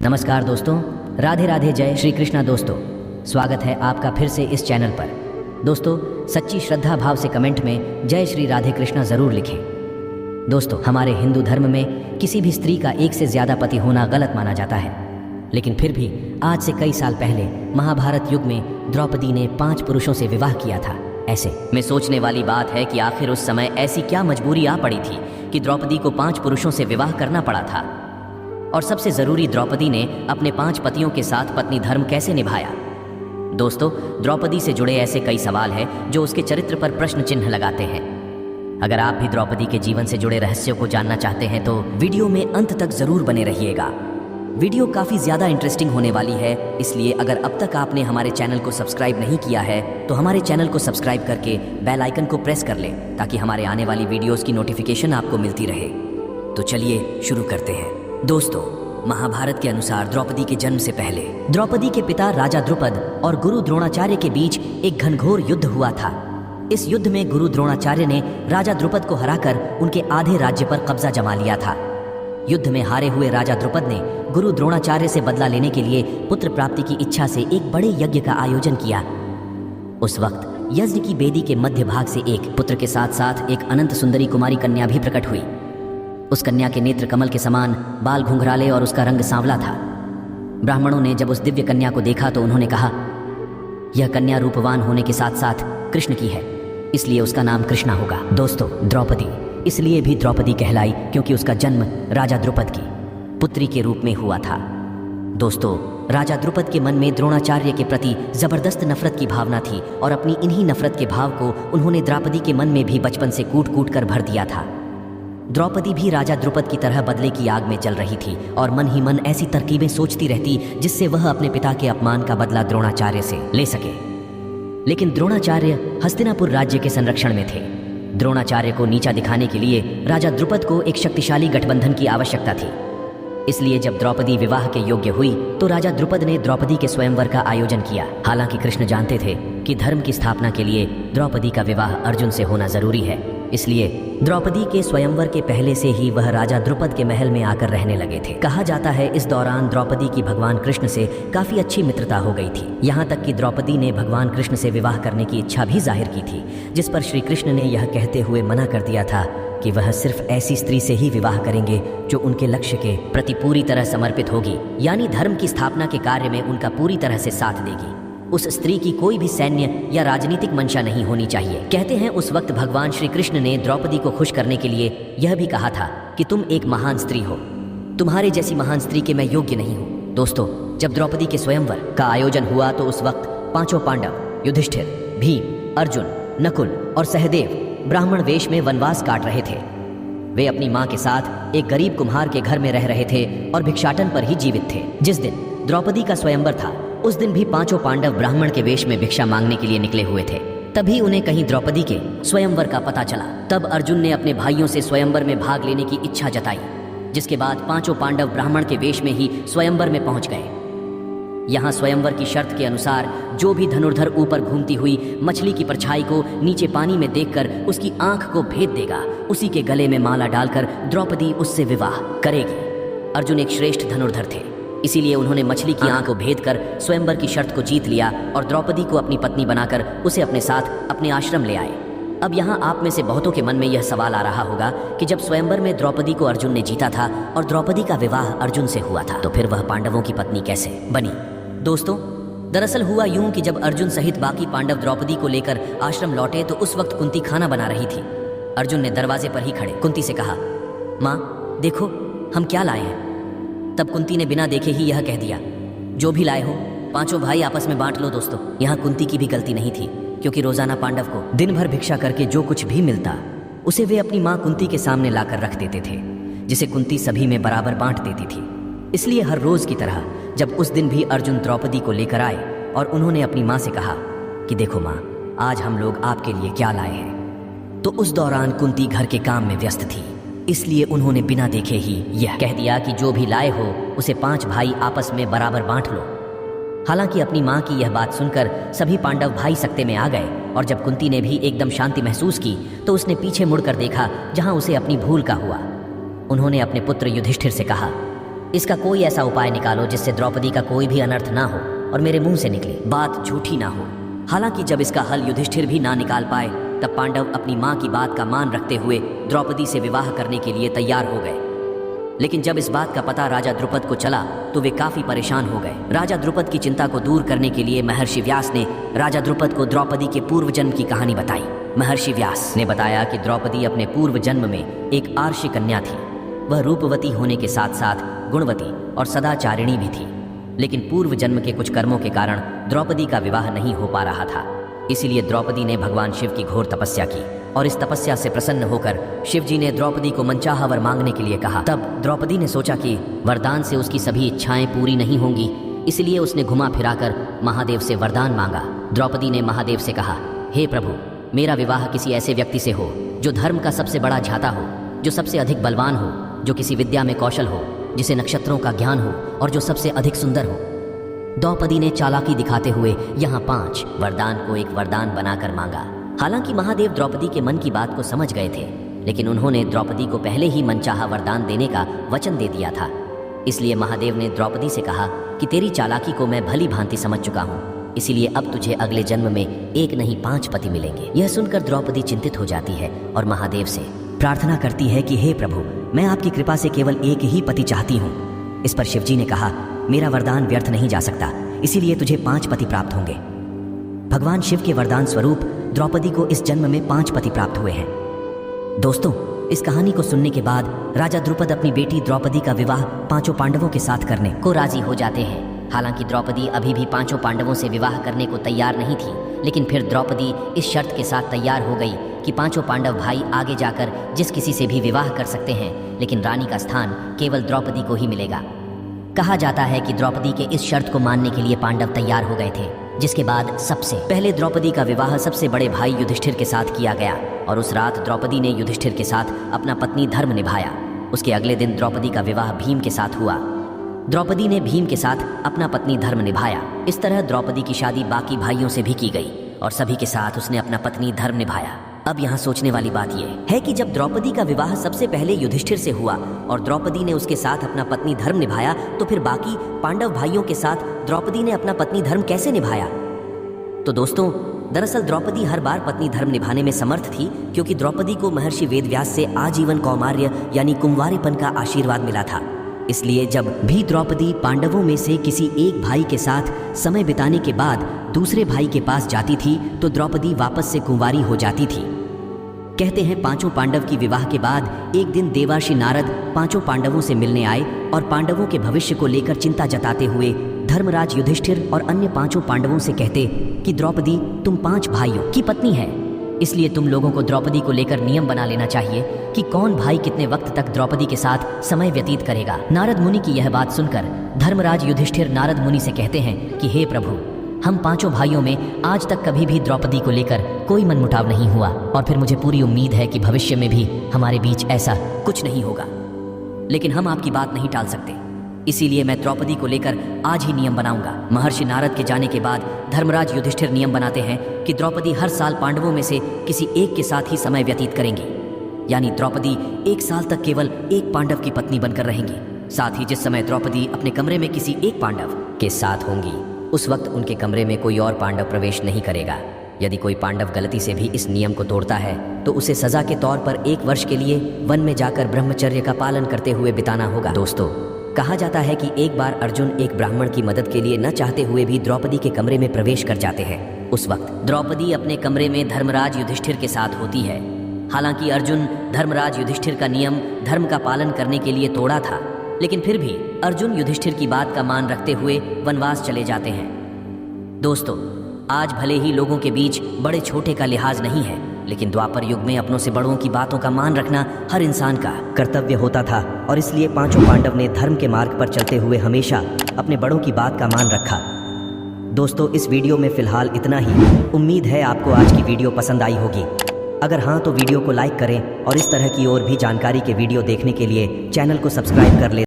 नमस्कार दोस्तों, राधे राधे, जय श्री कृष्णा। दोस्तों, स्वागत है आपका फिर से इस चैनल पर। दोस्तों, सच्ची श्रद्धा भाव से कमेंट में जय श्री राधे कृष्णा ज़रूर लिखें। दोस्तों, हमारे हिंदू धर्म में किसी भी स्त्री का एक से ज़्यादा पति होना गलत माना जाता है, लेकिन फिर भी आज से कई साल पहले महाभारत युग में द्रौपदी ने 5 पुरुषों से विवाह किया था। ऐसे में सोचने वाली बात है कि आखिर उस समय ऐसी क्या मजबूरी आ पड़ी थी कि द्रौपदी को 5 पुरुषों से विवाह करना पड़ा था। और सबसे जरूरी, द्रौपदी ने अपने 5 पतियों के साथ पत्नी धर्म कैसे निभाया। दोस्तों, द्रौपदी से जुड़े ऐसे कई सवाल हैं जो उसके चरित्र पर प्रश्न चिन्ह लगाते हैं। अगर आप भी द्रौपदी के जीवन से जुड़े रहस्यों को जानना चाहते हैं तो वीडियो में अंत तक जरूर बने रहिएगा। वीडियो काफी ज्यादा इंटरेस्टिंग होने वाली है, इसलिए अगर अब तक आपने हमारे चैनल को सब्सक्राइब नहीं किया है तो हमारे चैनल को सब्सक्राइब करके बेल आइकन को प्रेस कर लें ताकि हमारे आने वाली वीडियोस की नोटिफिकेशन आपको मिलती रहे। तो चलिए शुरू करते हैं। दोस्तों, महाभारत के अनुसार द्रौपदी के जन्म से पहले द्रौपदी के पिता राजा द्रुपद और गुरु द्रोणाचार्य के बीच एक घनघोर युद्ध हुआ था। इस युद्ध में गुरु द्रोणाचार्य ने राजा द्रुपद को हराकर उनके आधे राज्य पर कब्जा जमा लिया था। युद्ध में हारे हुए राजा द्रुपद ने गुरु द्रोणाचार्य से बदला लेने के लिए पुत्र प्राप्ति की इच्छा से एक बड़े यज्ञ का आयोजन किया। उस वक्त यज्ञ की बेदी के मध्य भाग से एक पुत्र के साथ साथ एक अनंत सुंदरी कुमारी कन्या भी प्रकट हुई। उस कन्या के नेत्र कमल के समान, बाल घुंघराले और उसका रंग सांवला था। ब्राह्मणों ने जब उस दिव्य कन्या को देखा तो उन्होंने कहा, यह कन्या रूपवान होने के साथ साथ कृष्ण की है, इसलिए उसका नाम कृष्णा होगा। दोस्तों, द्रौपदी इसलिए भी द्रौपदी कहलाई क्योंकि उसका जन्म राजा द्रुपद की पुत्री के रूप में हुआ था। दोस्तों, राजा द्रुपद के मन में द्रोणाचार्य के प्रति जबरदस्त नफरत की भावना थी और अपनी इन्हीं नफरत के भाव को उन्होंने द्रौपदी के मन में भी बचपन से कूट कूट कर भर दिया था। द्रौपदी भी राजा द्रुपद की तरह बदले की आग में जल रही थी और मन ही मन ऐसी तरकीबें सोचती रहती जिससे वह अपने पिता के अपमान का बदला द्रोणाचार्य से ले सके। लेकिन द्रोणाचार्य हस्तिनापुर राज्य के संरक्षण में थे। द्रोणाचार्य को नीचा दिखाने के लिए राजा द्रुपद को एक शक्तिशाली गठबंधन की आवश्यकता थी। इसलिए जब द्रौपदी विवाह के योग्य हुई तो राजा द्रुपद ने द्रौपदी के स्वयंवर का आयोजन किया। हालांकि कृष्ण जानते थे कि धर्म की स्थापना के लिए द्रौपदी का विवाह अर्जुन से होना जरूरी है, इसलिए द्रौपदी के स्वयंवर के पहले से ही वह राजा द्रुपद के महल में आकर रहने लगे थे। कहा जाता है इस दौरान द्रौपदी की भगवान कृष्ण से काफी अच्छी मित्रता हो गई थी। यहाँ तक कि द्रौपदी ने भगवान कृष्ण से विवाह करने की इच्छा भी जाहिर की थी, जिस पर श्री कृष्ण ने यह कहते हुए मना कर दिया था कि वह सिर्फ ऐसी स्त्री से ही विवाह करेंगे जो उनके लक्ष्य के प्रति पूरी तरह समर्पित होगी, यानी धर्म की स्थापना के कार्य में उनका पूरी तरह से साथ देगी। उस स्त्री की कोई भी सैन्य या राजनीतिक मंशा नहीं होनी चाहिए। कहते हैं उस वक्त भगवान श्री कृष्ण ने द्रौपदी को खुश करने के लिए यह भी कहा था कि तुम एक महान स्त्री हो, तुम्हारे जैसी महान स्त्री के मैं योग्य नहीं हूँ। दोस्तों, जब द्रौपदी के स्वयंवर का आयोजन हुआ तो उस वक्त 5 पांडव युधिष्ठिर, भीम, अर्जुन, नकुल और सहदेव ब्राह्मण वेश में वनवास काट रहे थे। वे अपनी माँ के साथ एक गरीब कुम्हार के घर में रह रहे थे और भिक्षाटन पर ही जीवित थे। जिस दिन द्रौपदी का स्वयंवर था उस दिन भी 5 पांडव ब्राह्मण के वेश में भिक्षा मांगने के लिए निकले हुए थे। तभी उन्हें कहीं द्रौपदी के स्वयंवर का पता चला। तब अर्जुन ने अपने भाइयों से स्वयंवर में भाग लेने की इच्छा जताई, जिसके बाद 5 पांडव ब्राह्मण के वेश में ही स्वयंवर में पहुंच गए। यहाँ स्वयंवर की शर्त के अनुसार जो भी धनुर्धर ऊपर घूमती हुई मछली की परछाई को नीचे पानी में देखकर उसकी आंख को भेद देगा, उसी के गले में माला डालकर द्रौपदी उससे विवाह करेगी। अर्जुन एक श्रेष्ठ धनुर्धर थे, इसीलिए उन्होंने मछली की आंख को भेद कर स्वयंवर की शर्त को जीत लिया और द्रौपदी को अपनी पत्नी बनाकर उसे अपने साथ अपने आश्रम ले आए। अब यहाँ आप में से बहुतों के मन में यह सवाल आ रहा होगा कि जब स्वयंवर में द्रौपदी को अर्जुन ने जीता था और द्रौपदी का विवाह अर्जुन से हुआ था, तो फिर वह पांडवों की पत्नी कैसे बनी। दोस्तों, दरअसल हुआ यूं कि जब अर्जुन सहित बाकी पांडव द्रौपदी को लेकर आश्रम लौटे तो उस वक्त कुंती खाना बना रही थी। अर्जुन ने दरवाजे पर ही खड़े कुंती से कहा, माँ देखो हम क्या लाए हैं। तब कुंती ने बिना देखे ही यह कह दिया, जो भी लाए हो 5 भाई आपस में बांट लो। दोस्तों, यहाँ कुंती की भी गलती नहीं थी, क्योंकि रोजाना पांडव को दिन भर भिक्षा करके जो कुछ भी मिलता उसे वे अपनी माँ कुंती के सामने लाकर रख देते थे, जिसे कुंती सभी में बराबर बांट देती थी। इसलिए हर रोज की तरह जब उस दिन भी अर्जुन द्रौपदी को लेकर आए और उन्होंने अपनी माँ से कहा कि देखो माँ, आज हम लोग आपके लिए क्या लाए हैं, तो उस दौरान कुंती घर के काम में व्यस्त थी, इसलिए उन्होंने बिना देखे ही यह कह दिया कि जो भी लाए हो उसे 5 भाई आपस में बराबर बांट लो। हालांकि अपनी माँ की यह बात सुनकर सभी पांडव भाई सकते में आ गए और जब कुंती ने भी एकदम शांति महसूस की तो उसने पीछे मुड़कर देखा जहां उसे अपनी भूल का हुआ। उन्होंने अपने पुत्र युधिष्ठिर से कहा, इसका कोई ऐसा उपाय निकालो जिससे द्रौपदी का कोई भी अनर्थ ना हो और मेरे मुंह से निकली बात झूठी ना हो। हालांकि जब इसका हल युधिष्ठिर भी ना निकाल पाए तब पांडव अपनी माँ की बात का मान रखते हुए द्रौपदी से विवाह करने के लिए तैयार हो गए। लेकिन जब इस बात का पता राजा द्रुपद को चला तो वे काफी परेशान हो गए। राजा द्रुपद की चिंता को दूर करने के लिए महर्षि व्यास ने राजा द्रुपद को द्रौपदी के पूर्व जन्म की कहानी बताई। महर्षि व्यास ने बताया कि द्रौपदी अपने पूर्व जन्म में एक आर्षि कन्या थी। वह रूपवती होने के साथ साथ गुणवती और सदाचारिणी भी थी, लेकिन पूर्व जन्म के कुछ कर्मों के कारण द्रौपदी का विवाह नहीं हो पा रहा था। इसीलिए द्रौपदी ने भगवान शिव की घोर तपस्या की और इस तपस्या से प्रसन्न होकर शिव जी ने द्रौपदी को मनचाहा वर मांगने के लिए कहा। तब द्रौपदी ने सोचा कि वरदान से उसकी सभी इच्छाएं पूरी नहीं होंगी, इसलिए उसने घुमा फिराकर महादेव से वरदान मांगा। द्रौपदी ने महादेव से कहा, हे प्रभु, मेरा विवाह किसी ऐसे व्यक्ति से हो जो धर्म का सबसे बड़ा झाता हो, जो सबसे अधिक बलवान हो, जो किसी विद्या में कौशल हो, जिसे नक्षत्रों का ज्ञान हो और जो सबसे अधिक सुंदर हो। द्रौपदी ने चालाकी दिखाते हुए यहाँ 5 वरदान को एक वरदान बनाकर मांगा। हालांकि महादेव द्रौपदी के मन की बात को समझ गए थे, लेकिन उन्होंने द्रौपदी को पहले ही मनचाहा वरदान देने का वचन दे दिया था। इसलिए महादेव ने द्रौपदी से कहा कि तेरी चालाकी को मैं भली भांति समझ चुका हूँ, इसीलिए अब तुझे अगले जन्म में एक नहीं 5 पति मिलेंगे। यह सुनकर द्रौपदी चिंतित हो जाती है और महादेव से प्रार्थना करती है कि हे प्रभु, मैं आपकी कृपा से केवल एक ही पति चाहती हूँ। इस पर शिवजी ने कहा, मेरा वरदान व्यर्थ नहीं जा सकता, इसीलिए तुझे 5 पति प्राप्त होंगे। भगवान शिव के वरदान स्वरूप द्रौपदी को इस जन्म में 5 पति प्राप्त हुए हैं। दोस्तों, इस कहानी को सुनने के बाद राजा द्रुपद अपनी बेटी द्रौपदी का विवाह 5 पांडवों के साथ करने को राजी हो जाते हैं। हालांकि द्रौपदी अभी भी 5 पांडवों से विवाह करने को तैयार नहीं थी, लेकिन फिर द्रौपदी इस शर्त के साथ तैयार हो गई कि 5 पांडव भाई आगे जाकर जिस किसी से भी विवाह कर सकते हैं, लेकिन रानी का स्थान केवल द्रौपदी को ही मिलेगा। कहा जाता है कि द्रौपदी के इस शर्त को मानने के लिए पांडव तैयार हो गए थे, जिसके बाद सबसे पहले द्रौपदी का विवाह सबसे बड़े भाई युधिष्ठिर के साथ किया गया और उस रात द्रौपदी ने युधिष्ठिर के साथ अपना पत्नी धर्म निभाया। उसके अगले दिन द्रौपदी का विवाह भीम के साथ हुआ। द्रौपदी ने भीम के साथ अपना पत्नी धर्म निभाया। इस तरह द्रौपदी की शादी बाकी भाइयों से भी की गई और सभी के साथ उसने अपना पत्नी धर्म निभाया। अब यहाँ सोचने वाली बात यह है कि जब द्रौपदी का विवाह सबसे पहले युधिष्ठिर से हुआ और द्रौपदी ने उसके साथ अपना पत्नी धर्म निभाया, तो फिर बाकी पांडव भाइयों के साथ द्रौपदी ने अपना पत्नी धर्म कैसे निभाया? तो दोस्तों, दरअसल द्रौपदी हर बार पत्नी धर्म निभाने में समर्थ थी, क्योंकि द्रौपदी को महर्षि वेदव्यास से आजीवन कौमार्य यानी कुंवारेपन का आशीर्वाद मिला था। इसलिए जब भी द्रौपदी पांडवों में से किसी एक भाई के साथ समय बिताने के बाद दूसरे भाई के पास जाती थी तो द्रौपदी वापस से कुंवारी हो जाती थी। कहते हैं 5 पांडव की विवाह के बाद एक दिन देवर्षि नारद 5 पांडवों से मिलने आए और पांडवों के भविष्य को लेकर चिंता जताते हुए धर्मराज युधिष्ठिर और अन्य 5 पांडवों से कहते कि द्रौपदी तुम 5 भाइयों की पत्नी है, इसलिए तुम लोगों को द्रौपदी को लेकर नियम बना लेना चाहिए कि कौन भाई कितने वक्त तक द्रौपदी के साथ समय व्यतीत करेगा। नारद मुनि की यह बात सुनकर धर्मराज युधिष्ठिर नारद मुनि से कहते हैं कि हे प्रभु, हम 5 भाइयों में आज तक कभी भी द्रौपदी को लेकर कोई मनमुटाव नहीं हुआ और फिर मुझे पूरी उम्मीद है कि भविष्य में भी हमारे बीच ऐसा कुछ नहीं होगा। लेकिन हम आपकी बात नहीं टाल सकते, इसीलिए मैं द्रौपदी को लेकर आज ही नियम बनाऊंगा। महर्षि नारद के जाने के बाद धर्मराज युधिष्ठिर नियम बनाते हैं कि द्रौपदी हर साल पांडवों में से किसी एक के साथ ही समय व्यतीत करेंगी, यानी द्रौपदी 1 साल तक केवल एक पांडव की पत्नी बनकर रहेंगी। साथ ही जिस समय द्रौपदी अपने कमरे में किसी एक पांडव के साथ होंगी, उस वक्त उनके कमरे में कोई और पांडव प्रवेश नहीं करेगा। यदि कोई पांडव गलती से भी इस नियम को तोड़ता है तो उसे सजा के तौर पर 1 वर्ष के लिए वन में जाकर ब्रह्मचर्य का पालन करते हुए बिताना होगा। दोस्तों, कहा जाता है कि एक बार अर्जुन एक ब्राह्मण की मदद के लिए न चाहते हुए भी द्रौपदी के कमरे में प्रवेश कर जाते हैं। उस वक्त द्रौपदी अपने कमरे में धर्मराज युधिष्ठिर के साथ होती है। हालांकि अर्जुन धर्मराज युधिष्ठिर का नियम धर्म का पालन करने के लिए तोड़ा था, लेकिन फिर भी अर्जुन युधिष्ठिर की बात का मान रखते हुए वनवास चले जाते हैं। दोस्तों, आज भले ही लोगों के बीच बड़े छोटे का लिहाज नहीं है, लेकिन द्वापर युग में अपनों से बड़ों की बातों का मान रखना हर इंसान का कर्तव्य होता था और इसलिए 5 पांडव ने धर्म के मार्ग पर चलते हुए हमेशा अपने बड़ों की बात का मान रखा। दोस्तों, इस वीडियो में फिलहाल इतना ही। उम्मीद है आपको आज की वीडियो पसंद आई होगी। अगर हाँ तो वीडियो को लाइक करें और इस तरह की और भी जानकारी के वीडियो देखने के लिए चैनल को सब्सक्राइब कर लें।